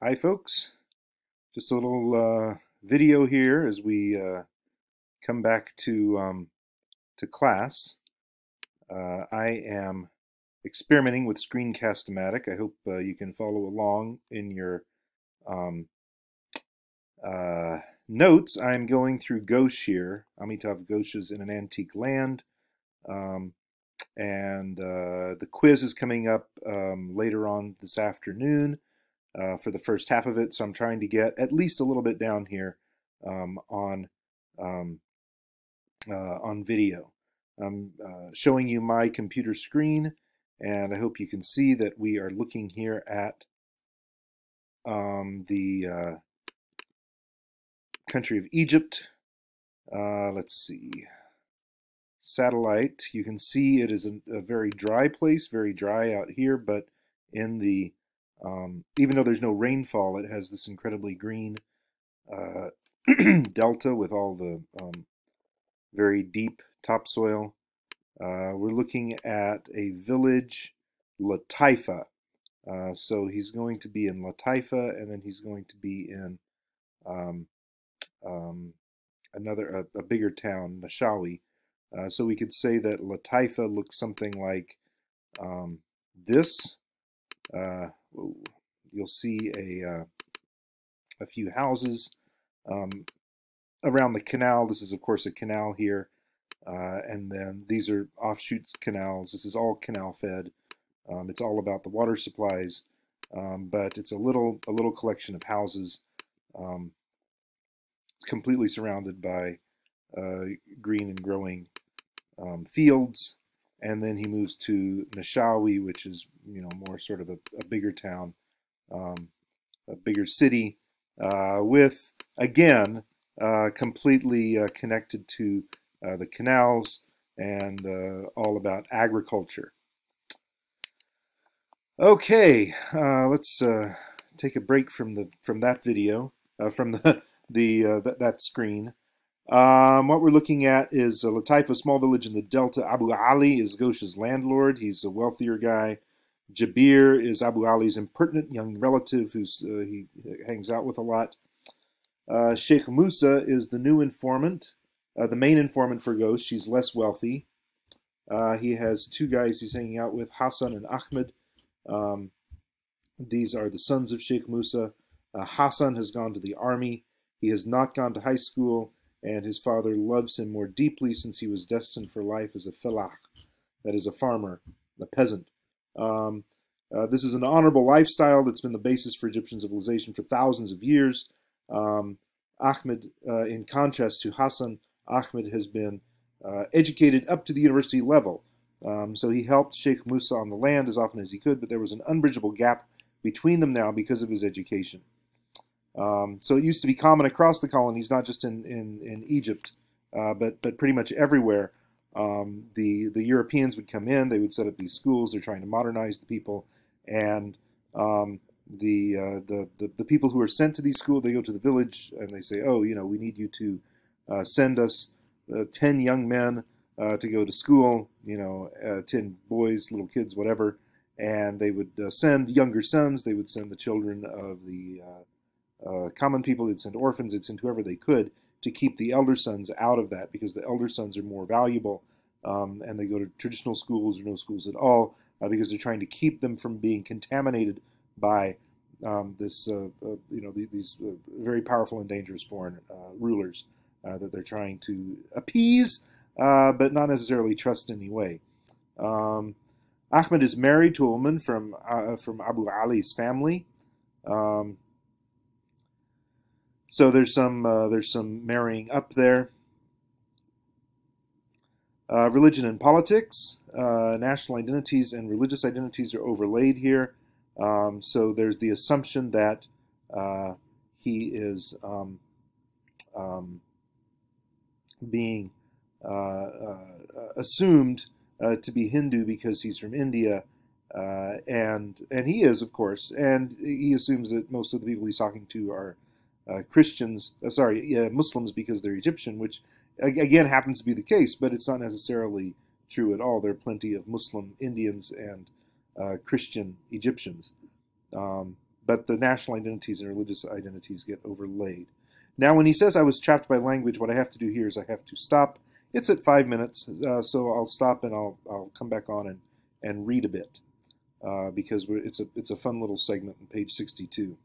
Hi folks, just a little video here as we come back to class. I am experimenting with Screencast-O-Matic. I hope you can follow along in your um, notes. I'm going through Ghosh here. Amitav Ghosh is in an antique land. Um, and the quiz is coming up later on this afternoon. For the first half of it, so I'm trying to get at least a little bit down here on video. I'm showing you my computer screen, and I hope you can see that we are looking here at the country of Egypt. Let's see. Satellite. You can see it is a very dry place, very dry out here, but in the even though there's no rainfall, it has this incredibly green delta with all the very deep topsoil. We're looking at a village, Lataifa. So he's going to be in Lataifa, and then he's going to be in um, a bigger town, Nashawi. So we could say that Lataifa looks something like this. You'll see a few houses around the canal. This is, of course, a canal here, and then these are offshoot canals. This is all canal fed. It's all about the water supplies, but it's a little collection of houses, completely surrounded by green and growing fields. And then he moves to Nashawi, which is, more sort of a bigger town, a bigger city, with, again, completely connected to the canals and all about agriculture. Okay, let's take a break from that video, from that screen. What we're looking at is Lataifa, a small village in the Delta. Abu Ali is Ghosh's landlord. He's a wealthier guy. Jabir is Abu Ali's impertinent young relative who he hangs out with a lot. Sheikh Musa is the new informant, the main informant for Ghosh. She's less wealthy. He has two guys he's hanging out with, Hassan and Ahmed. These are the sons of Sheikh Musa. Hassan has gone to the army. He has not gone to high school, and his father loves him more deeply since he was destined for life as a felah, that is a farmer, a peasant. This is an honorable lifestyle that's been the basis for Egyptian civilization for thousands of years. Ahmed, in contrast to Hassan, Ahmed has been educated up to the university level. So he helped Sheikh Musa on the land as often as he could, but there was an unbridgeable gap between them now because of his education. So it used to be common across the colonies, not just in Egypt, but pretty much everywhere. The Europeans would come in, they would set up these schools, they're trying to modernize the people, and the people who are sent to these schools, they go to the village and they say, oh, we need you to send us 10 young men to go to school, 10 boys, little kids, whatever, and they would send younger sons, they would send the children of the common people, they'd send orphans, they'd send whoever they could to keep the elder sons out of that, because the elder sons are more valuable, and they go to traditional schools or no schools at all, because they're trying to keep them from being contaminated by these very powerful and dangerous foreign rulers that they're trying to appease, but not necessarily trust in any way. Ahmed is married to a woman from Abu Ali's family. So there's some marrying up there. Religion and politics, national identities and religious identities are overlaid here. So there's the assumption that he is being assumed to be Hindu because he's from India, and he is, of course, and he assumes that most of the people he's talking to are Christians, Muslims, because they're Egyptian, which again happens to be the case, but it's not necessarily true at all. There are plenty of Muslim Indians and Christian Egyptians. But but the national identities and religious identities get overlaid. Now, when he says I was trapped by language, what I have to do here is I have to stop. It's at 5 minutes, so I'll stop and I'll come back on and read a bit because it's a fun little segment on page 62.